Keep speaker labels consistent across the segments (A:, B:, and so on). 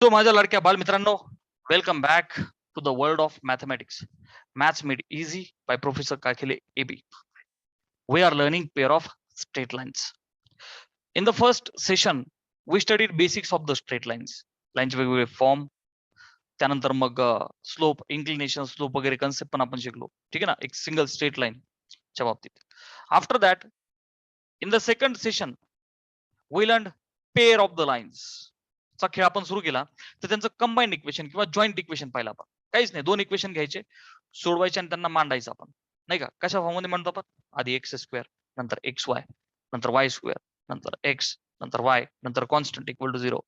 A: तो माझ्या लाडक्या बालमित्रांनो, welcome back to the world of mathematics. Maths made easy by professor Kakhile AB. We are learning pair of straight lines. In the first session, we studied basics of the straight lines. लाईनचे वेगवेगळे form, त्यानंतर मग slope, inclination, slope वगैरे concept पण आपण शिकलो. ठीक आहे ना, एक सिंगल स्ट्रेट लाईनच्या बाबतीत. After that, in the second session, we learn pair of the lines चा खेळ आपण सुरू केला. तर त्यांचं कंबाईंड इक्वेशन किंवा जॉईंट इक्वेशन पाहिलं आपण. काहीच नाही, दोन इक्वेशन घ्यायचे, सोडवायचे आणि त्यांना मांडायचं आपण, नाही का. कशा फॉर्म मध्ये मांडतो आपण? आधी एक्स स्क्वेअर, नंतर एक्स वाय, नंतर वाय स्क्वेअर, नंतर एक्स, नंतर वाय, नंतर constant equal to 0.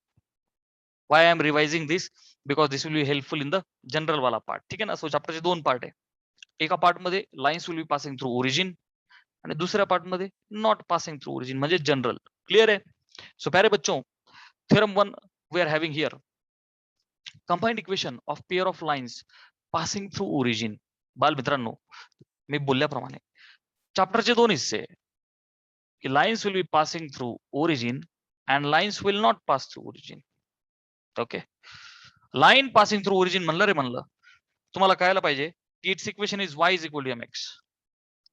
A: Why I am revising this because this will be helpful in the general वाला पार्ट. ठीक आहे ना. सो चॅप्टरचे दोन पार्ट आहे. एका पार्ट मध्ये lines will be passing through origin आणि दुसऱ्या पार्ट मध्ये नॉट पासिंग थ्रू ओरिजिन म्हणजे जनरल. क्लियर आहे? सो प्यारे बच्चों, theorem 1 we are having here combined equation of pair of lines passing through origin. बाल मित्रांनो, मी बोलल्याप्रमाणे चॅप्टरचे दोन हिस्से की lines will be passing through origin and lines will not pass through origin. Okay, line passing through origin म्हणलं रे म्हणलं, तुम्हाला कळायला पाहिजे की it's equation is y is equal to mx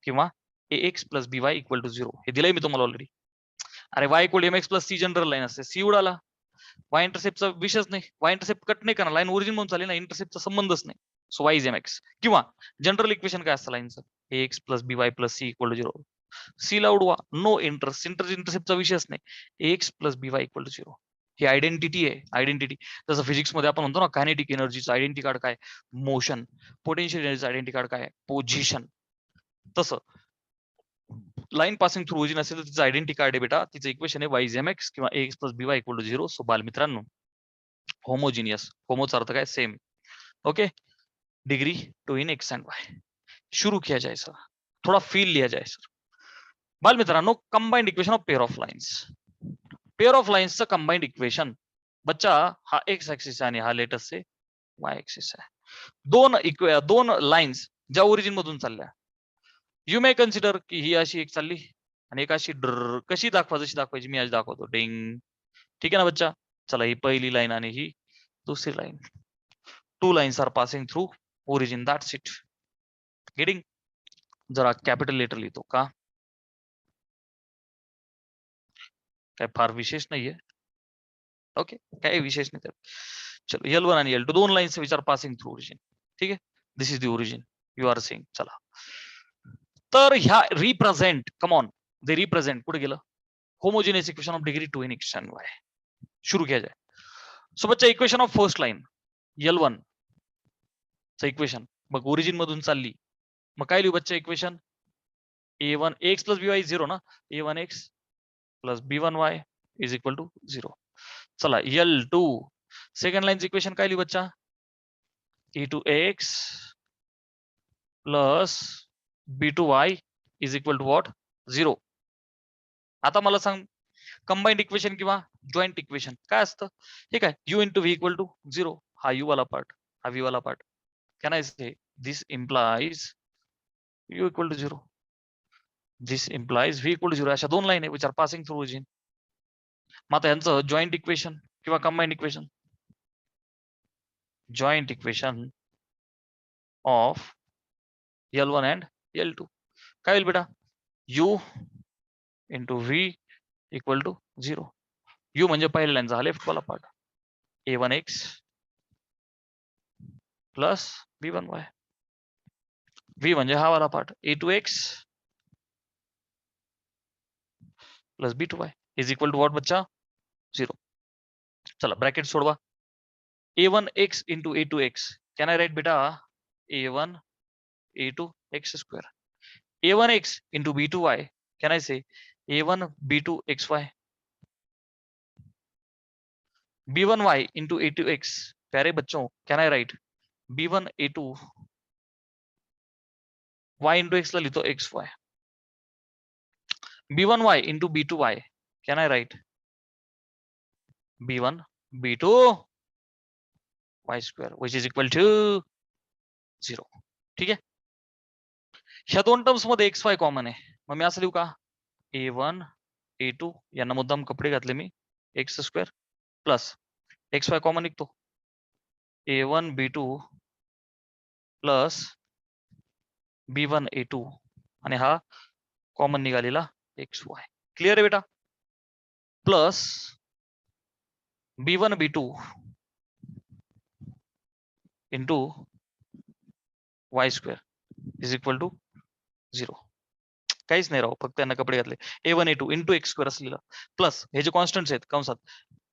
A: किंवा ax plus by equal to 0. हे दिलंय मी तुम्हाला ऑलरेडी. अरे y equal to mx plus c general line असते, c उडाला, वाय इंटरसेप्टचा विषयच नाही. वाय इंटरसेप्ट कट नाही करणार, लाईन ओरिजिन म्हणून चालेल ना, इंटरसेप्टचा संबंधच नाही. सो वाय इज mx किंवा जनरल इक्वेशन काय असतं लाईनचं? ax plus by plus c equal to 0. C ला उडवा, नो इंटरसेप्टचा विषयच नाही. ax plus by equal to 0. ही आयडेंटिटी आहे, आयडेंटिटी. जसं फिजिक्स मध्ये आपण म्हणतो ना, कायनेटिक एनर्जीचं आयडेंटिटी कार्ड काय? मोशन. पोटेन्शियल एनर्जीचं आयडेंटिटी कार्ड काय? पोझिशन. तसं लाईन पासिंग थ्रू ओरिजिन असेल तर तिचं आयडेंटिटी कार्ड आहे बेटा, तिचं इक्वेशन आहे वाय इज mx किंवा ax plus by equal to 0. So बाल मित्रांनो, होमोजिनियस, होमोचा अर्थ काय? Same. Okay, degree two in x and y. शुरू किया जाए सर, थोड़ा फील लिया जाए सर. बाल मित्रांनो, combined equation of pair of lines. Pair of लाइन्सचं कंबाइंड इक्वेशन बच्चा हा एक्स ऍक्सिस आहे आणि हा लेटस से वाय ऍक्सिस आहे. दोन लाईन्स ज्या ओरिजिन मधून चालल्या, यू मे कन्सिडर की ही अशी एक चालली आणि एक अशी कशी जशी दाखवायची मी आज दाखवतो. डिंग. ठीक आहे ना बच्चा? चला, ही पहिली लाईन आणि ही दुसरी line. Two lines are passing through origin, that's it. Getting? जरा कॅपिटल लेटर लिहितो का, काय फार विशेष नाहीये. ओके, काय विशेष नाही त्यात. चलो, L1 आणि L2 दोन lines which are passing through origin. ठीक आहे, this is the origin you are seeing. चला, तर ह्या represent, come on, they represent कुठे गेलं? Homogeneous equation of degree two in x and y. शुरू किया जाए. सो बच्चा, equation of first line L1 चं इक्वेशन मग ओरिजिन मधून चालली, मग काय लिहू बच्चा equation? a1 x plus by 0 ना, a1x plus b1y is equal to 0. चला, L2 सेकंड लाईनचं इक्वेशन काय लिहू बच्चा? e2x plus b2y is equal to what? 0. आता मला सांग, कंबाइंड इक्वेशन किंवा जॉईंट इक्वेशन काय असतं? ठीक आहे, u into v equal to 0. हा u वाला पार्ट, हा v वाला part. Can I say this implies u equal to 0, this implies v equal to 0. अशा दोन लाईन आहे which are passing through origin. मग आता यांचं जॉईंट इक्वेशन किंवा combined equation, joint equation of L1 and L2 काय होईल बेटा? u into v equal to 0. u म्हणजे पहिल्या लाईनचा हा लेफ्ट वाला part, a1x plus b1y. v म्हणजे हा वाला part, a2x plus b2y is equal to what बच्चा? 0. चला, ब्रॅकेट सोडवा. a1x into a2x can I right बेटा? a1 a2 x square. a1x into b2y can I say a1 b2 xy. b1y into a2x, प्यारे बच्चों, can I write b1 a2 y into x ला लिहितो xy. b1y इंटू b2y can I write b1 b2 y square which is equal to 0. ठीक आहे, ह्या दोन terms मध्ये xy कॉमन आहे, मग मी असं लिहू का? a1 a2 यांना मुद्दाम कपडे घातले मी, x square plus x Y common निघतो, A1 B2 plus B1 A2 आणि हा कॉमन निघालेला एक्स वाय. क्लिअर आहे बेटा? Plus B1 B2 into y square is equal to 0. काहीच नाही राव, फक्त त्यांना कपडे घातले. A1 A2 into x square असलेला प्लस हे जे कॉन्स्टंट्स आहेत कंसात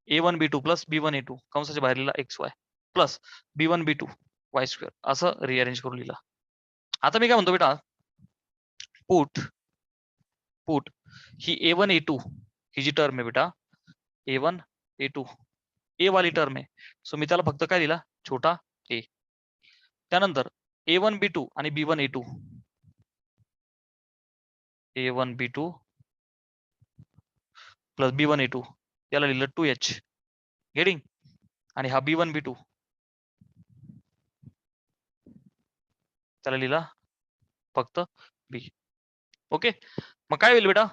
A: A1 B2 plus B1 A2 कंसाच्या बाहेर लिहिला x y plus B1 B2 Y square असं रिअरेंज करून लिहिला. आता मी काय म्हणतो बेटा, पुट पुट ही A1 A2 ही जी टर्म आहे बेटा A1 A2 ए वाली टर्म आहे, सो मी त्याला फक्त काय दिला छोटा ए. त्यानंतर A1 B2 आणि B1 A2 A1 B2 plus B1 A2 त्याला लिहिलं 2H गेटिंग, आणि हा B1 B2 त्याला लिहिला फक्त बी. ओके, मग काय होईल बेटा,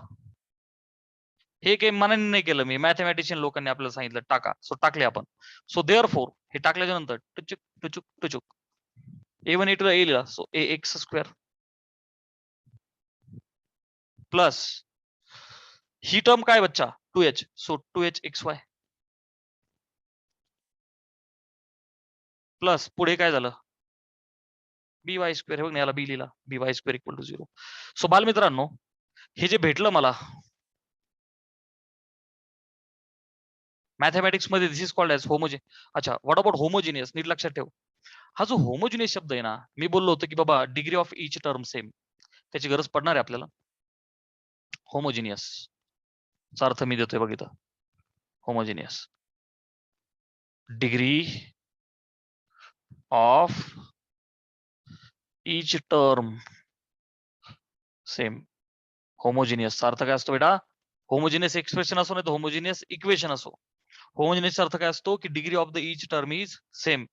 A: हे काही मनाने नाही केलं मी, मॅथमॅटिशियन लोकांनी आपल्याला सांगितलं टाका, सो टाकले आपण. सो देअर फोर हे टाकल्याच्या नंतर टुचुक टुचुक टुचुक A1 A2 ला ए लिहिला, सो ए एक्स स्क्वेअर प्लस ही टर्म काय बच्चा 2H, so 2H XY plus पुढे काय झालं BY स्क्वेअर, हे बघ याला बी लिहिला BY square equal to 0. So बालमित्रांनो हे जे भेटलं मला मॅथमॅटिक्स मध्ये, दिस इज कॉल्ड एज होमोजे. अच्छा, व्हॉट अबाउट होमोजिनियस, नीट लक्षात ठेव. हा जो होमोजिनियस शब्द आहे ना, मी बोललो होतो की बाबा degree of each term same, त्याची गरज पडणार आहे आपल्याला. होमोजिनियस चा अर्थ मी देतोय बघ इथं, homogeneous degree of each term same. Homogeneous चा अर्थ काय असतो बेटा, होमोजिनियस एक्सप्रेशन असो नाही तर होमोजिनियस इक्वेशन असो, होमोजिनियस अर्थ काय असतो की degree of the each term is same.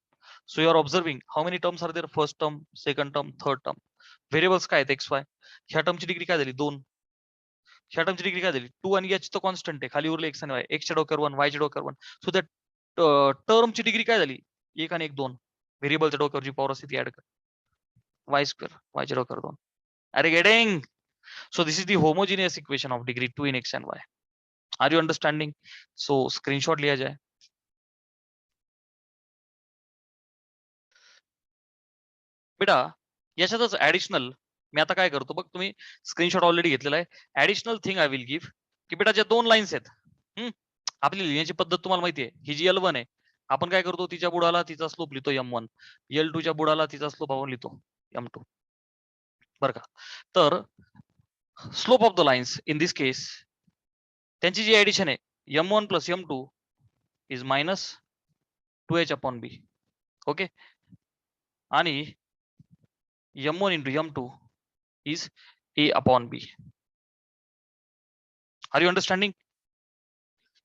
A: So you are observing how many terms are there, first term, second term, third term. Variables काय आहेत एक्स वाय, ह्या टर्मची डिग्री काय झाली 2, ह्या टर्मची डिग्री काय झाली 2, आणि एच तर कॉन्स्टंट आहे, खाली उरले एक्स आणि वाय, एक्सच्या डोक्यावर 1 वायच्या डोक्यावर 1, सो त्या टर्मची डिग्री काय झाली 1 आणि 1 2, व्हेरिएबलच्या डोक्यावर जी पॉवर असते ती ऍड कर, वाय स्क्वेअर वायच्या डोक्यावर 2. अरे getting? So this is the homogeneous equation of degree 2 in x and y. Are you understanding? So screenshot लिया जाए. बेटा याच्यातच ऍडिशनल मी आता काय करतो बघ, तुम्ही स्क्रीनशॉट ऑलरेडी घेतलेला आहे. Additional thing I will give की बेटा ज्या 2 लाईन्स आहेत, आपली लिहिण्याची पद्धत तुम्हाला माहिती आहे, ही जी L1 आहे आपण काय करतो, तिच्या बुडाला तिचा स्लोप लिहितो M1, L2 च्या बुडाला तिचा स्लोप आपण लिहितो M2, बरं का. तर slope of the lines in this case त्यांची जी ऍडिशन आहे M1 plus M2 is minus 2H upon b. Okay, आणि M1 into M2 is A upon B. Are you understanding?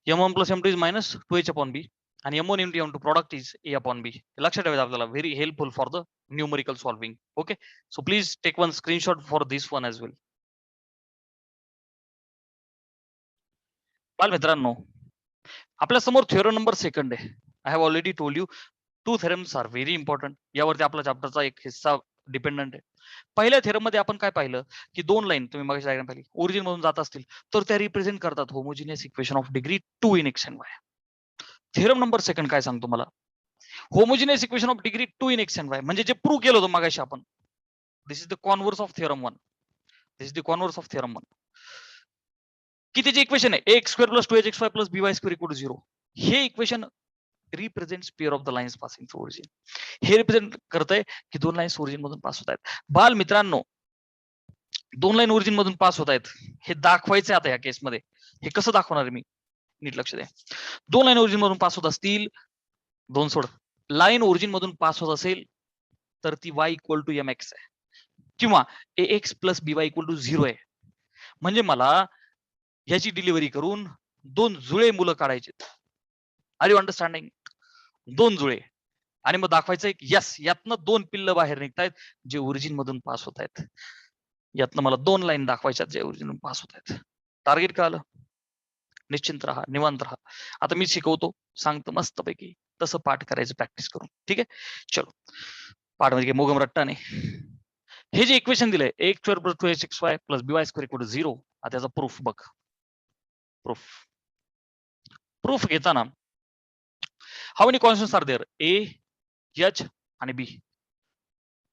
A: M1 plus M2 is minus 2H upon B, and M1 into M2 product is A upon B. लक्षात ठेवायचं आपल्याला, very helpful for the numerical solving. Okay, so please take one screenshot for this one as well. बालमित्रांनो आपल्या समोर theorem number second आहे. I have already told you 2 theorems are very important, यावरती आपला चॅप्टरचा एक हिस्सा डिपेंडंट आहे. पहिल्या थेरम मध्ये आपण काय पाहिलं की 2 लाईन तुम्ही मगाशी डायग्राम पाहिली ओरिजिन मधून जात असतील तर त्या रिप्रेझेंट करतात homogeneous equation of degree 2 in x and y. Theorem number second काय सांगतो मला, homogeneous equation of degree 2 in x and y म्हणजे जे प्रूव्ह केलं होतं मगाशी आपण, this is the converse of theorem 1, this is the converse of theorem 1. की त्याचे इक्वेशन आहे x square plus 2hxy plus by square equal to 0. हे equation represents pair of the lines passing through origin. हे represent करतंय की 2 lines origin मधून pass होत आहेत. बाल मित्रांनो 2 लाईन ओरिजिन मधून पास होत आहेत हे दाखवायचं आता या केसमध्ये. हे कसं दाखवणार आहे मी, नीट लक्ष द्या. 2 लाईन ओरिजिन मधून पास होत असतील, 2 सोड, लाईन ओरिजिन मधून पास होत असेल तर ती y इक्वल टू mx आहे किंवा ax plus by equal to 0 आहे. म्हणजे मला ह्याची डिलिव्हरी करून 2 जुळे मुलं काढायचे. R you understanding? 2 जुळे, आणि मग दाखवायचं यस यातनं 2 पिल्ल बाहेर निघतायत जे ओरिजिन मधून पास होत आहेत. यातनं मला 2 लाईन दाखवायच्या जे ओरिजिन मधून पास होत आहेत. टार्गेट कळालं? निश्चिंत राहा, निवांत राहा. आता मी शिकवतो, सांगतो मस्तपैकी तसं पाठ करायचं प्रॅक्टिस करून. ठीक आहे, चलो. पाठ म्हणजे मोगम रट्टा नाही. हे जे इक्वेशन दिलंय x square plus 2xy plus by square equal to 0, त्याचा प्रूफ बघ. प्रूफ घेताना how many constants are there? A, h आणि b.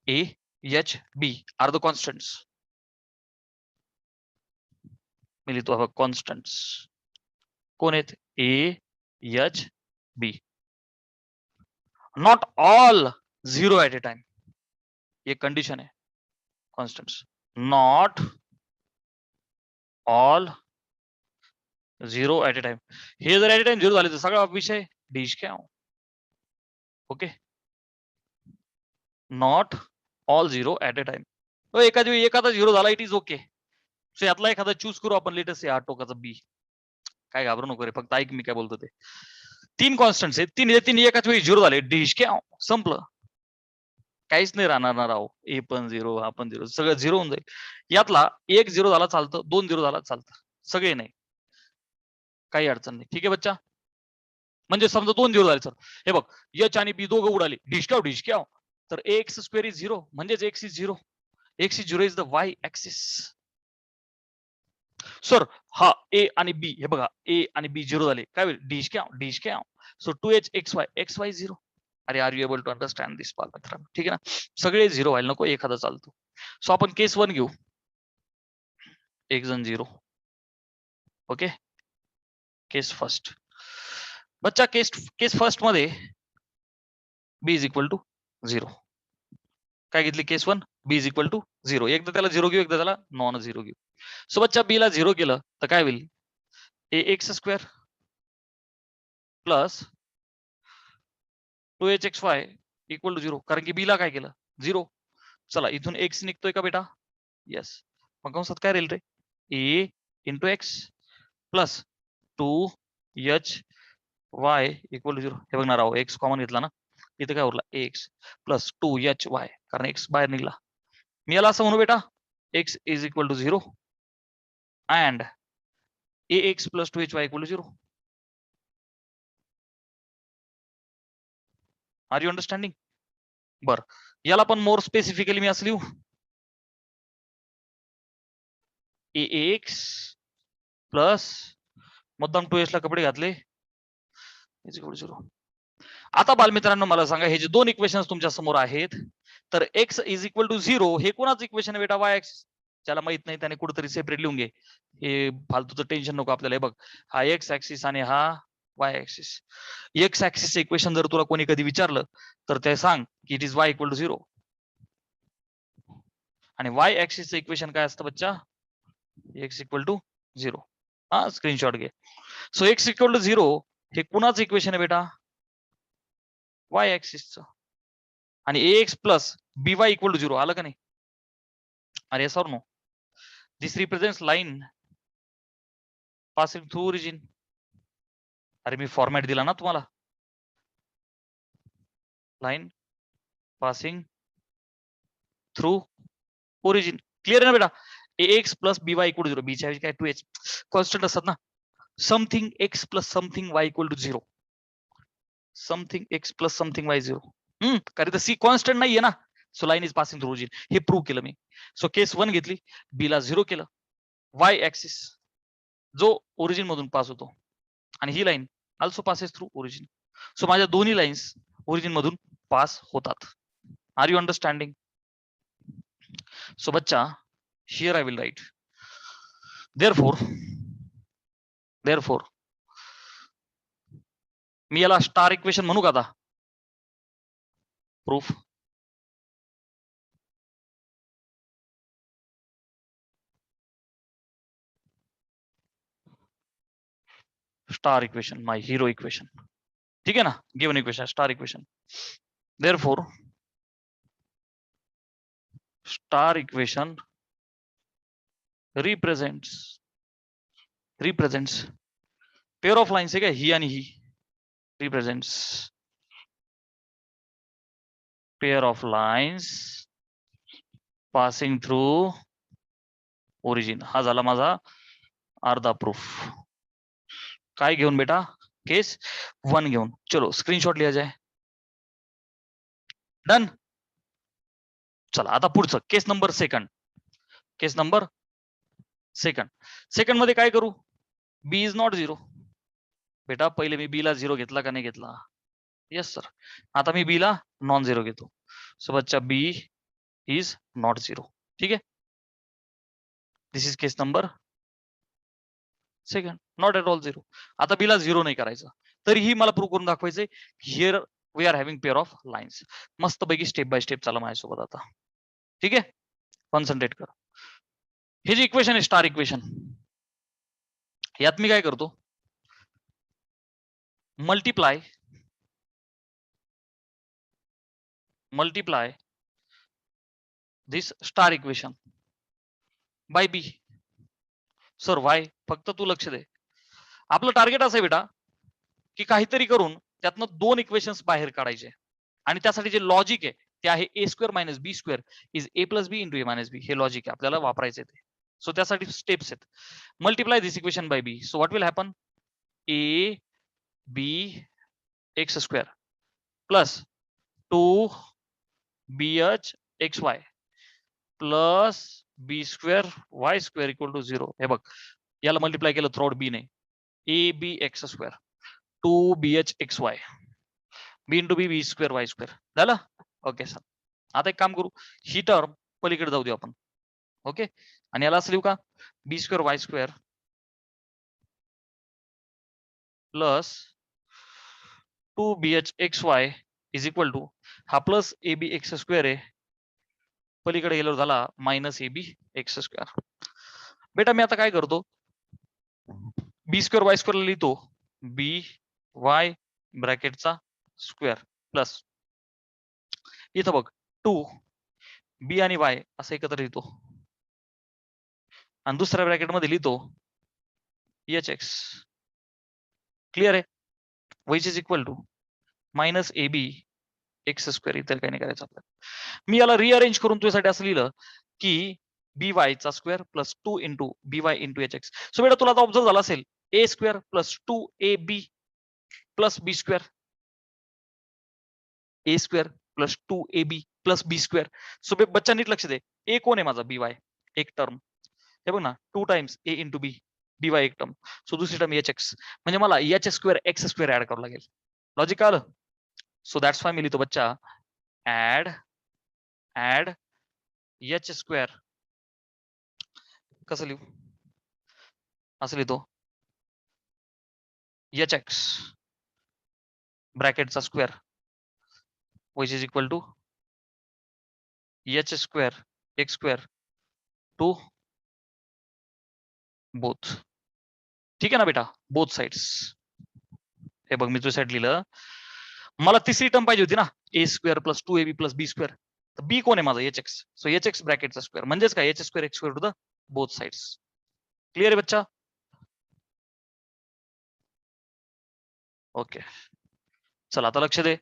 A: A, h, b are the constants. मी लिहितो हा कॉन्स्टंट्स. कोण आहेत? A, h, b. Not all 0 at a time. एक कंडिशन आहे constants. Not all 0 at a time. हे जर ऍट ए टाइम 0 झाले तर सगळा विषय डिश काय. Okay, not all 0 at a time. एखादा 0 झाला इट इज ओके. सो यातला एखादा चूज करू आपण. लेटेस्ट या टोकाचा बी. काय घाबरू नको रे, फक्त ऐक मी काय बोलतो ते. 3 कॉन्स्टंट्स आहेत, तीन एकाच वेळी 0 झाले, डिश काय संपलं. काहीच नाही राहणार ना राव. ए पण 0, हा पण 0, सगळं 0 होऊन जाईल. यातला 1 0 झाला चालतं, 2 0 झाला चालतं, सगळे नाही, काही अडचण नाही. ठीक आहे बच्चा. म्हणजे समजा 2 0 झाले सर, हे बघ एच आणि बी दोघं उडाले, डिश क्या. तर एक्स स्क्वेअर इज 0 म्हणजेच x is 0. X is 0 is the Y axis. Sir हा ए आणि बी, हे बघा ए आणि बी 0 झाले, काय होईल? डिश क्या. So 2h x y 0. अरे are you able to understand this part मित्रांनो? ठीक आहे ना, सगळे 0 व्हायला नको, एखादा चालतो. सो आपण केस 1 घेऊ. एक जण 0. ओके, केस फर्स्ट. बच्चा केस फर्स्ट मध्ये बी इज इक्वल टू 0. काय घेतली? केस 1 बी इज इक्वल टू 0. एकदा त्याला 0 घेऊ, एकदा त्याला नॉन 0 घेऊ. सो बच्चा बी ला 0 केलं तर काय होईल? A x square plus 2h xy equal to 0. कारण की बी ला काय केलं? 0. चला इथून एक्स निघतोय का बेटा? येस. मग कंसात काय राहील रे? A into x plus 2h y equal to 0. हे बघणार आहो, एक्स कॉमन घेतला ना, इथे काय उरला? एक्स प्लस 2h y, कारण एक्स बाहेर निघला. मी याला असं म्हणू बेटा, x is equal to 0 and ax plus 2hy equal to 0. Are you understanding? बर, याला पण मोर स्पेसिफिकली मी असं लिहू, ax प्लस मुद्दाम 2h ला कपडे घातले इज इक्वल टू 0. आता बालमित्रांनो मला सांगा, हे जे दोन इक्वेशन्स तुमच्या समोर आहेत, तर एक्स इज इक्वल टू 0 हे कोणाचं इक्वेशन आहे बेटा? Y axis. ज्याला माहित नाही त्याने कुठेतरी सेपरेट लिहून घे, हे फालतूचं टेन्शन नको आपल्याला. हे बघ, हा एक्स ऍक्सिस आणि हा वाय ऍक्सिस. एक्स ऍक्सिसचं इक्वेशन जर तुला कोणी कधी विचारलं तर ते सांग की it is y equal to 0. आणि वाय ऍक्सिसचं इक्वेशन काय असतं बच्चा? X equal to 0. हा स्क्रीनशॉट घे. सो एक्स इक्वल टू 0 हे कुणाचं इक्वेशन आहे बेटा? वाय ऍक्सिसचं. आणि ax plus by equal to 0 आलं का नाही? अरे sir no, this represents line passing through origin. अरे मी फॉर्मॅट दिला ना तुम्हाला, line passing through origin. Clear आहे ना बेटा? ax plus by equal to 0. B च्या काय 2h कॉन्स्टंट असतात ना. Something x plus something y equal to 0. Something x plus something y 0. कारण तर सी कॉन्स्टंट नाहीये ना. So line is passing through origin, हे प्रूव्ह केलं मी. सो केस 1 घेतली, बी ला 0 केलं, वाय ऍक्सिस जो ओरिजिन मधून पास होतो, आणि ही line also passes through origin. So माझ्या दोन्ही लाईन्स ओरिजिन मधून पास होतात. Are you understanding? सो बच्चा, here I will write therefore मी याला स्टार इक्वेशन म्हणू का आता? Proof. Star equation, my hero equation. ठीक है ना, given equation star equation. Therefore star equation represents pair of lines है क्या? ही आणि ही. represents pair of lines passing through origin. हा झाला माझा अर्धा प्रूफ. काय घेऊन बेटा? केस 1 घेऊन. चलो स्क्रीनशॉट लिया जाए. डन. चला आता पुढचं केस नंबर सेकंड. केस नंबर सेकंड. सेकंड मध्ये काय करू? बी इज नॉट 0. बेटा पहिले मी बी ला 0 घेतला का नाही घेतला? Yes sir. आता मी बी ला नॉन 0 घेतो. सो बच्चा बी इज नॉट 0. ठीक आहे. This is case number second. Not at all 0. आता बी ला 0 नाही करायचं. तरीही मला प्रूव्ह करून दाखवायचंय here we are having pair of lines. मस्तपैकी स्टेप बाय स्टेप चला माझ्यासोबत आता. ठीक आहे. कॉन्सन्ट्रेट कर. हे जे इक्वेशन आहे स्टार इक्वेशन, यात मी काय करतो? Multiply this star equation by b. Sir why? फक्त तू लक्ष दे. आपलं टार्गेट असं आहे बेटा की काहीतरी करून त्यातनं 2 इक्वेशन्स बाहेर काढायचे आणि त्यासाठी जे लॉजिक आहे ते आहे a square minus b square is a plus b into a minus b. हे लॉजिक आहे, आपल्याला वापरायचं ते. सो त्यासाठी स्टेप्स आहेत. Multiply this equation by b. So what will happen? A b x square plus 2 b h x y plus b square y square equal to 0. हे बघ, याला मल्टिप्लाय केलं थ्रू बी ने. A b x square 2 b h x y b into b b square y square. झालं? Okay sir. आता एक काम करू, ही टर्म पलीकडे जाऊ देऊ आपण. ओके. आणि याला असं लिहू का? B square y square plus 2 b h x y is equal to हा plus a b x square आहे, पलीकडे गेल्यावर झाला minus a b x square. बेटा मी आता काय करतो? बी स्क्वेअर वाय स्क्वेअर लिहितो बी वाय ब्रॅकेटचा स्क्वेअर प्लस इथं बघ 2 बी आणि वाय असं एकत्र लिहितो आणि दुसऱ्या ब्रॅकेट मध्ये लिहितो एच एक्स. क्लिअर आहे? Which is equal to minus a b x square. इतर काही नाही करायचं आपल्याला. मी याला रिअरेंज करून तुझ्यासाठी असं लिहिलं की बी वाय चा square plus 2 into b y into h x. So बेटा तुला आता ऑब्झर्व झाला असेल a square plus 2 a b plus b square. A square plus 2 a b plus b square. So बच्चा नीट लक्ष दे. ए कोण आहे माझा? बी वाय एक टर्म. हे बघ ना 2 times a into b b y एक टर्म. सो दुसरी टर्म एच एक्स. म्हणजे मला h square x square add करावं लागेल. लॉजिक आलं? सो दॅट्स वाय मी लिहितो बच्चा ऍड एच स्क्वेअर. कसं लिहू? असं लिहितो एच एक्स ब्रॅकेटचा square which is equal to h square x square to both. ठीक आहे ना बेटा? Both sides. हे बघ मी तुझ्या साईड लिहिलं. मला तिसरी टर्म पाहिजे होती ना, a square plus 2 a b plus b square. तर बी कोण आहे माझा? H x. So h x ब्रॅकेटचा स्क्वेअर म्हणजेच काय? H square x square to the both sides. Clear आहे बच्चा? ओके. चला आता लक्ष दे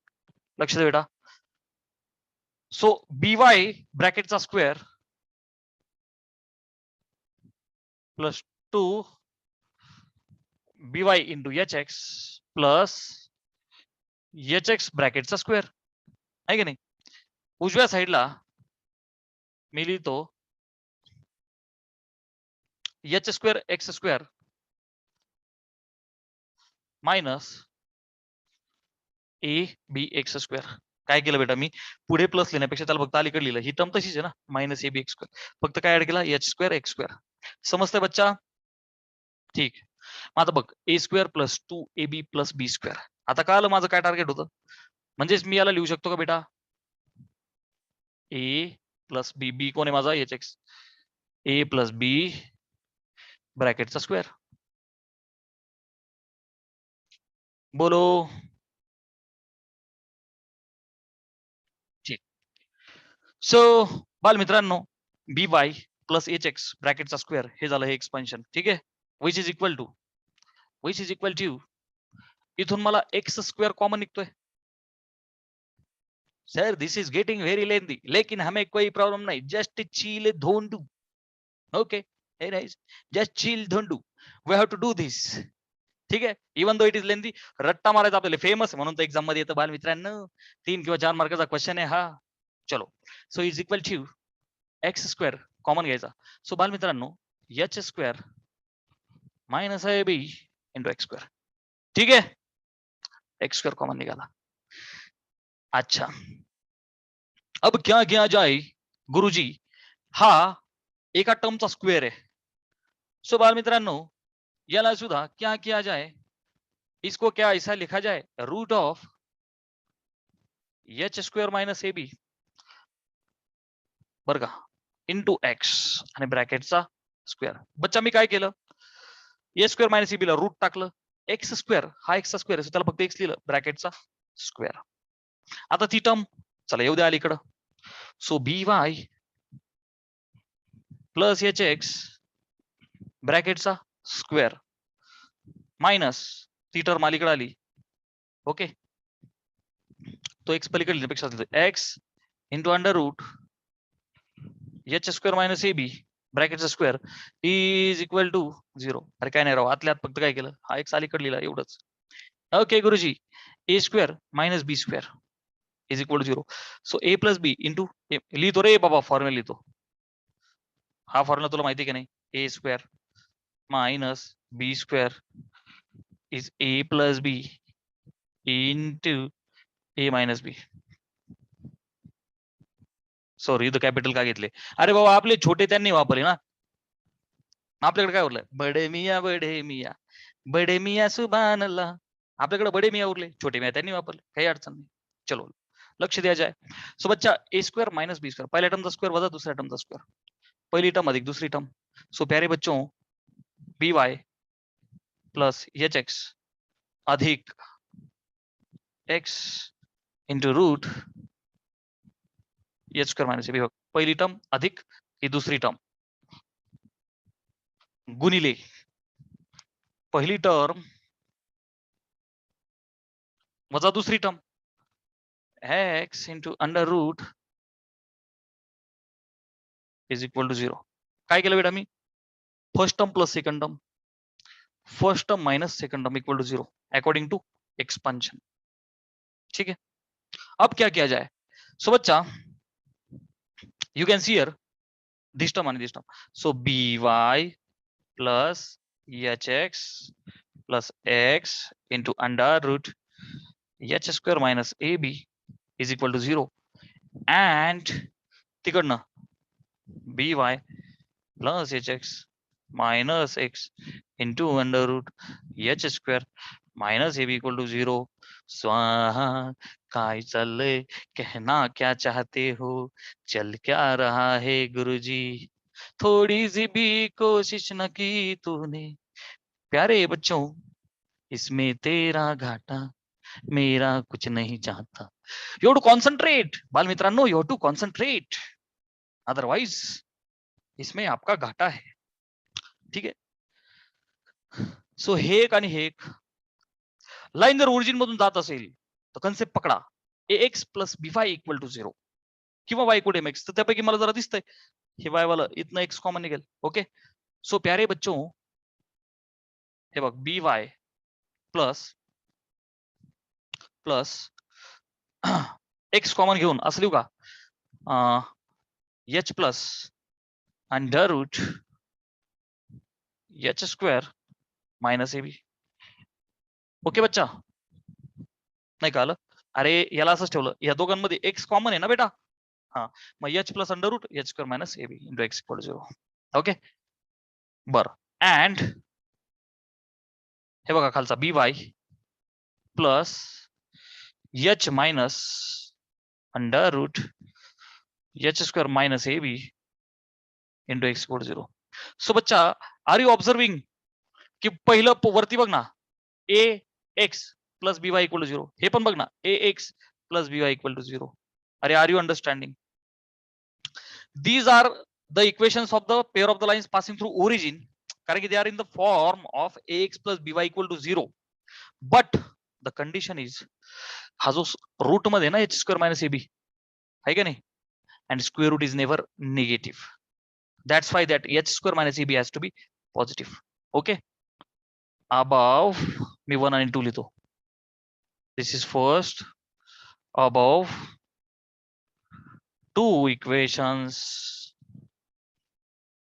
A: बेटा. सो बी वाय ब्रॅकेटचा square plus 2 b y into h x plus h x ब्रॅकेटचा स्क्वेअर आहे की नाही? उजव्या साईडला मी लिहितो h square x square minus a b x square. काय केलं बेटा मी? पुढे प्लस लिहिण्यापेक्षा त्याला फक्त अलीकडे लिहिलं. ही टर्म तशीच आहे ना, minus a b x square. फक्त काय ऍड केला? H square x square. समजतंय बच्चा? ठीक. आता बघ a square plus 2 a b plus b square. आता कळालं माझं काय टार्गेट होतं? म्हणजेच मी याला लिहू शकतो का बेटा? ए प्लस बी. बी कोण आहे माझा? H x. A plus b ब्रॅकेटचा स्क्वेअर. बोलो. ठीक. सो बाल मित्रांनो, b y plus h x ब्रॅकेटचा स्क्वेअर हे झालं हे एक्सपान्शन. ठीक आहे? विच इज इक्वल टू इथून मला एक्स स्क्वेअर कॉमन निघतोय. Sir this is getting very lengthy, लेकिन हमें कोई प्रॉब्लम नहीं. Just chill Dhondu. Okay, just chill Dhondu. We have to do this. ठीक आहे, even though it is lengthy. रट्टा मारायचा आपल्याला फेमस म्हणून तर एक्झाम मध्ये येतं बालमित्रांनो. 3 किंवा 4 मार्काचा क्वेश्चन आहे हा. चलो, so is equal to x square common घ्यायचा. सो बालमित्रांनो h square minus a b into x square. ठीक है, एक्स स्क्वेअर कॉमन निकाला. अच्छा, अब क्या किया जाए गुरुजी, हा एका टर्मचा स्क्वेअर आहे. सो बालमित्रांनो याला सुद्धा क्या किया जाए, इसको क्या ऐसा लिखा जाए, root of h square minus a b बर का इंटू एक्स आणि ब्रॅकेटचा स्क्वेअर. बच्चा मी काय केलं, ए स्क्वेअर मायनस बी ला रूट टाकलं, एक्स स्क्वेअर हा एक्सचा स्क्वेअर आहे, त्याला फक्त एक्स लिहिलं, ब्रॅकेटचा स्क्वेअर. आता ती टर्म चला येऊ द्या अलीकडं. So b y plus h x ब्रॅकेटचा स्क्वेअर मायनस ती टर्म अलीकडे आली. ओके, तो एक्स पलीकडे लिहिण्यापेक्षा x into under root h square minus a b ब्रॅकेटचा स्क्वेअर इज इक्वल टू 0. अरे काय नाही राव, आतल्यात फक्त काय केलं, हा एक्स अलीकडे लिहिला एवढंच. ओके गुरुजी, a square minus b square is equal to 0. So a plus b into लिहितो रे बाबा, फॉर्म्युला लिहितो. हा फॉर्म्युला तुला माहिती की नाही, a square minus b square is a plus b into a minus b. Sorry इथं कॅपिटल का घेतले, अरे बाबा आपले छोटे त्यांनी वापरले ना. आपल्याकडे काय उरलंय, बडे मिया बडे मिया बडे मिया सुभान अल्लाह. आपल्याकडे बडे मिया उरले, छोटे मिया त्यांनी वापरले, काही अडचण नाही. चलो लक्ष दिया जाए. सो बच्चा ए स्क्वेअर माइनस बी स्क्वेअर, पहिल्या टर्मचा स्क्वेअर वजा दुसऱ्या टर्मचा स्क्वेअर, पहिली टर्म अधिक दूसरी टर्म. सो प्यारे बच्चों b y plus h x अधिक x into root h square minus b, पहिली टर्म अधिक ही दुसरी टर्म गुणिले पहिली टर्म वजा दुसरी term x into under root is equal to 0. काय केलं बेटा मी, first term plus second term, first term minus second term equal to 0 according to expansion. ठीक है, अब क्या किया जाए. सो बच्चा you can see here this term and this term. So by plus hx plus x into under root h square minus ab is equal to 0 and तिकडनं by plus hx minus x into under root h square minus ab equal to 0. स्वाहा काय चले, कहना क्या चाहते हो, चल क्या रहा है गुरुजी, थोड़ी सी भी कोशिश न की तूने. प्यारे बच्चों इसमें तेरा घाटा मेरा कुछ नहीं चाहता. यू हैव टू कॉन्संट्रेट बालमित्रांनो, you have to concentrate, otherwise इसमें आपका घाटा है. ठीक आहे, सो हे एक आणि हे एक लाईन जर ओरिजिन मधून जात असेल तर कन्सेप्ट पकडा, a x plus b y equal to 0 किंवा y equal to m x. तर त्यापैकी मला जरा दिसतंय हे वाय वाला इथनं एक्स कॉमन निघेल. ओके, सो प्यारे बच्चों हे बघ b y plus plus x common घेऊन असं लिहू का, h plus under root h square minus a b. Okay बच्चा, नाही का आलं, अरे याला असंच ठेवलं, या दोघांमध्ये एक्स कॉमन आहे ना बेटा. हा, मग h plus under root h square minus a b into x equal to 0. Okay बरं, अँड हे बघा खालचा b y plus h minus under root h square minus a b into x equal to 0. So बच्चा are you observing की पहिलं वरती बघ ना, a x plus b y equal to 0, हे पण बघ ना a x plus b y equal to 0. अरे are you understanding, these are the equations of the pair of the lines passing through origin, कारण की they are in the form of ax plus by equal to 0, but the condition is हा जो root मध्ये ना h square minus a b आहे का नाही, and square root is never negative, that's why that h square minus eb has to be positive. Okay, above मी 1 आणि 2 लिहितो. This is first above two equations.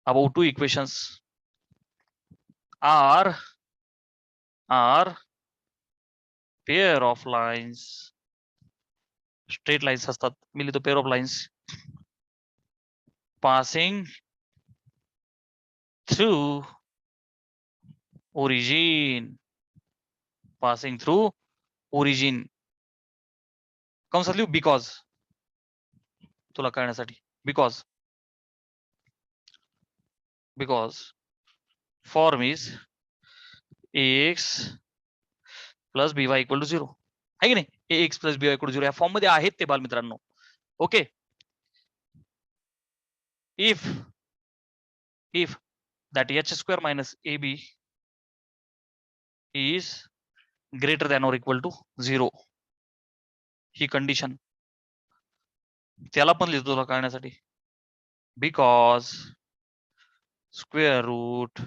A: Above two equations are pair of lines. Straight lines असतात. मी लिहितो pair of lines passing through origin. Passing through origin. कंसात लिहू because. तुला कळण्यासाठी because form is ax plus by equal to 0 आहे की नाही. ax plus by equal to 0 या फॉर्म मध्ये आहेत ते बालमित्रांनो. Okay. if that h square minus ab is greater than or equal to 0 he condition त्याला पण लिहितो तुला कळण्यासाठी. because square root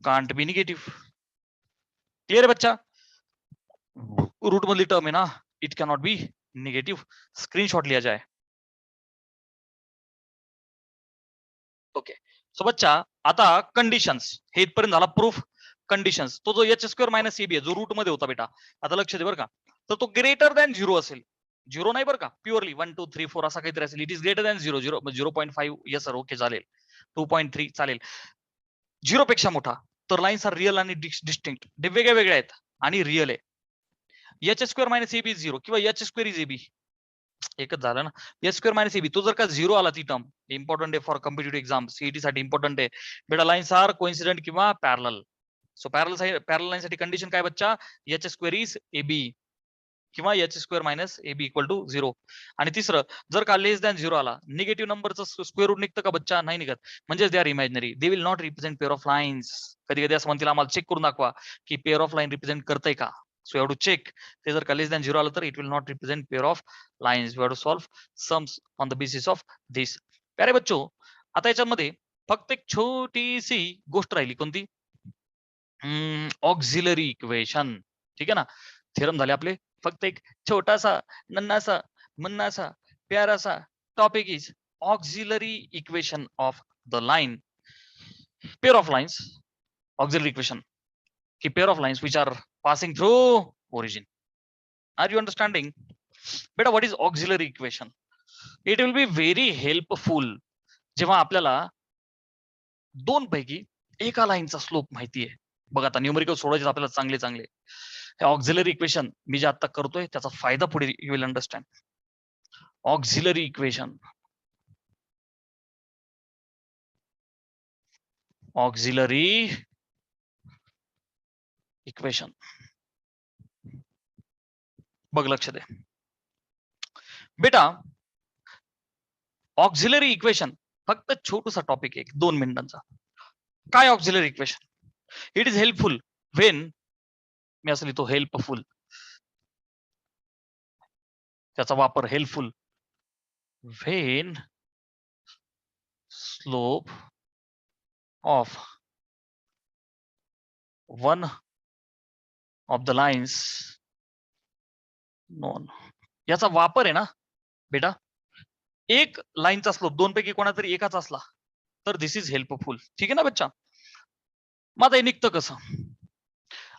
A: can't be negative. Clear है बच्चा. रूट मधली टर्म है ना, it cannot be negative. Screenshot लिया जाए. ओके. सो बच्चा आता कंडिशन्स हे इथपर्यंत झाला प्रूफ. कंडिशन्स तो जो एच स्क्वेअर मायनस एबी आहे जो रूट मध्ये होता बेटा, आता लक्ष दे बरं का, तर तो ग्रेटर दॅन 0 असेल. 0 नाही बरं का, प्युअरली 1 2 3 4 असा काहीतरी असेल. It is greater than 0 0.5 yes sir okay चालेल. 2.3 चालेल. 0 पेक्षा मोठा तर लाईन्स आर रिअल आणि डिस्टिंक्ट. वेगळ्या वेगळ्या आहेत आणि रिअल आहे. H square minus a b is 0 किंवा एच स्क्वेअर इज एबी एकच झालं ना. एच स्क्वेअर मायनस एबी तो जर का 0 आला ती टर्म इम्पॉर्टंट आहे फॉर कॉम्पिटिटिव्ह एक्झाम. सीईटी साठी इम्पॉर्टंट आहे बेटा. लाईन्स आर कोइन्सिडेंट किंवा पॅरलल. सो पॅरलल लाईन साठी कंडिशन काय बच्चा, एच स्क्वेअर इज एबी किंवा h square minus a b equal to 0. आणि तिसरं जर का लेस दॅन 0 आला निगेटिव्ह नंबरचं स्क्वेअर रूट निघतं का बच्चा, नाही निघत. म्हणजे they are imaginary, they will not represent pair of lines. कधी कधी असं म्हणतील आम्हाला चेक करून दाखवा की पेअर ऑफ लाईन रिप्रेझेंट करतंय का. So you have to check. ते जर का लेस दॅन 0 आलं तर it will not represent pair of lines. You have to solve sums on the basis of this. प्यारे बच्चो आता याच्यामध्ये फक्त एक छोटीशी गोष्ट राहिली. कोणती? Auxiliary equation. ठीक आहे ना. थेरम झाले आपले. फक्त एक छोटासा नन्नासा मन्नासा प्यारासा topic is auxiliary equation of the line. Pair of lines auxiliary equation की pair of lines which are passing through origin. Are you understanding बेटा what is auxiliary equation? It will be very helpful जेव्हा आपल्याला दोन पैकी एका लाईनचा slope माहिती आहे. बघ आता न्यूमेरिकल सोडायचे आपल्याला चांगले चांगले. ऑक्झिलरी इक्वेशन मी जे आता करतोय त्याचा फायदा पुढे you will understand. Auxiliary equation बघ लक्ष दे बेटा. ऑक्झिलरी इक्वेशन फक्त छोटूसा टॉपिक आहे 2 मिनिटांचा. काय auxiliary equation? It is helpful when, मी असं लिहितो हेल्पफुल, त्याचा वापर helpful when slope of one of the lines known. याचा वापर आहे ना बेटा, एक लाईनचा स्लोप दोन पैकी कोणातरी एकाच असला तर दिस इज हेल्पफुल. ठीक आहे ना बच्चा. मग आता हे निघतं कसं?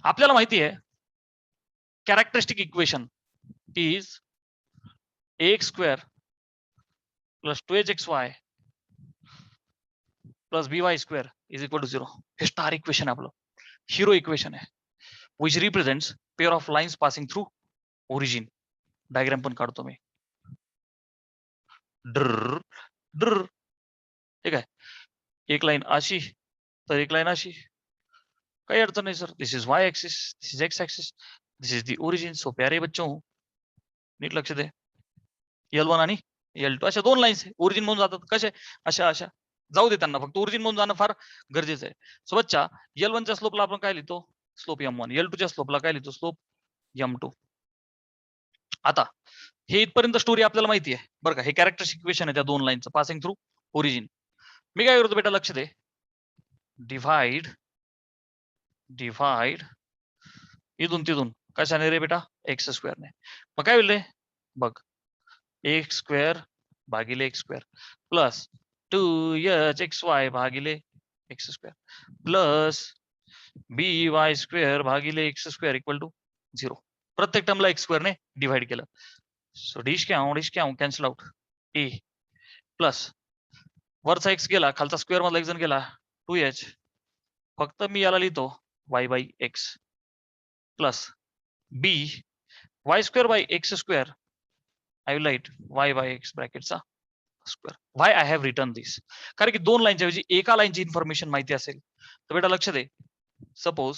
A: आपल्याला माहिती आहे characteristic equation is x square plus 2hxy plus by square is equal to 0. हे स्टार इक्वेशन आहे आपलं, हिरो इक्वेशन आहे which represents pair of lines passing through origin. Diagram पण काढतो मी. ड्र ड्र ठीक आहे. एक लाईन अशी तर एक लाईन अशी, काही अडचण नाही sir. This is y axis, this is x axis, this is the origin. So प्यारे बच्चों नीट लक्ष दे. L1 आणि L2 अशा 2 लाईन्स ओरिजिन म्हणून जातात. कसे? अशा अशा जाऊ दे त्यांना, फक्त ओरिजिन म्हणून जाणं फार गरजेचं आहे. सो बच्चा L1 च्या स्लोपला आपण काय लिहितो? Slope M1. L2 च्या स्लोपला काय लिहितो? Slope M2. आता हे इथपर्यंत स्टोरी आपल्याला माहिती आहे बरं का. हे कॅरेक्टरिस्टिक इक्वेशन आहे त्या 2 लाईनचं पासिंग थ्रू ओरिजिन. मी काय करतो बेटा लक्ष दे, डिव्हाइड डिवाइड इथून तिथून कशाने रे बेटा एक्स स्क्वेअरने. मग काय होईल रे बघ एक्स स्क्वेअर भागिले एक्स स्क्वेअर प्लस 2hxy भागिले x square plus by square भागिले एक्स स्क्वेअर इक्वल टू 0. प्रत्येक टर्मला एक्स स्क्वेअरने डिवाइड केलं. सो डिश क्या हूं कॅन्सल आउट ए प्लस वरचा एक्स गेला खालचा स्क्वेअर मधला एक जण गेला 2h फक्त मी याला लिहितो y by x plus b y square by x square I will write y by x ब्रॅकेटचा square. Why I have return this कारण की दोन लाईनच्या ऐवजी एका लाईनची इन्फॉर्मेशन माहिती असेल तर बेटा लक्ष दे. Suppose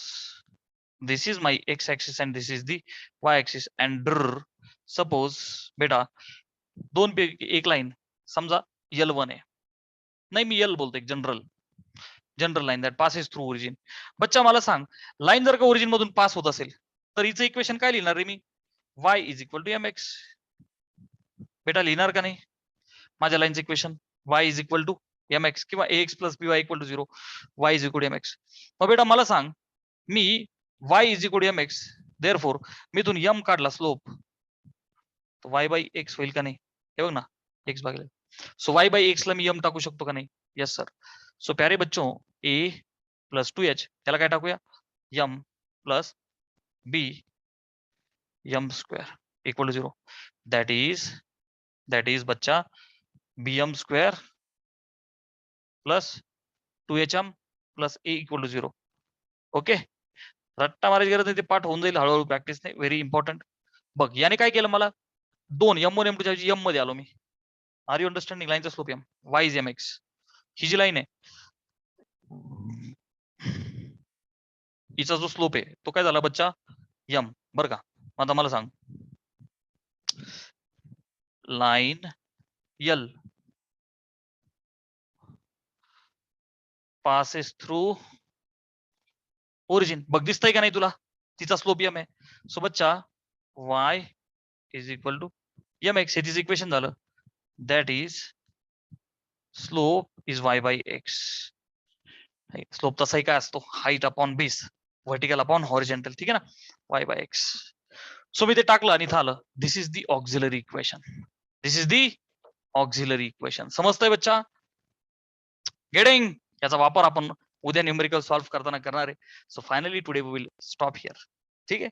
A: this is my x axis and this is the y axis and suppose बेटा दोन पैकी एक लाईन समजा L1 आहे नाही मी L बोलतो एक general line that passes through origin. बच्चा मला सांग लाईन जर का ओरिजिन मधून पास होत असेल तर हिचं इक्वेशन काय लिहिणार रे मी y is equal to mx. बेटा लिहिणार का नाही माझ्या लाईनचं equation y is equal to mx किंवा ax plus by equal to 0 y is equal to mx. मग बेटा मला सांग मी y is equal to mx therefore मी इथून m काढला स्लोप तर y बाय x होईल का नाही हे बघ ना x भागिले. सो y बाय x ला मी m टाकू शकतो का नाही यस सर. सो प्यारे बच्चों a प्लस 2h त्याला काय टाकूया m plus b m square equal to 0 that is बच्चा bm square plus 2hm plus a equal to 0. Okay रट्टा मारायची गरज नाही ते पाठ होऊन जाईल हळूहळू प्रॅक्टिसने व्हेरी इम्पॉर्टंट. बघ याने काय केलं मला दोन m1 m2 च्या ऐवजी m मध्ये आलो मी. आर यू अंडरस्टँडिंग लाईनचा slope m y is mx ही जी लाईन आहे हिचा जो स्लोप आहे तो काय झाला बच्चा m बर का. आता मला सांग line L passes through origin बघ दिसतंय का नाही तुला तिचा स्लोप m आहे. सो बच्चा y is equal to mx हे तिचं इक्वेशन झालं that is slope is y by x. Slope तसाही काय असतो height upon base vertical upon horizontal ठीक आहे ना y बाय x. सो मी ते टाकलं आणि इथं आलं this is the auxiliary equation. This is the auxiliary equation. समजतंय बच्चा गेटिंग. याचा वापर आपण उद्या न्यूमेरिकल सॉल्व्ह करताना करणार आहे. So finally today we will stop here. ठीक आहे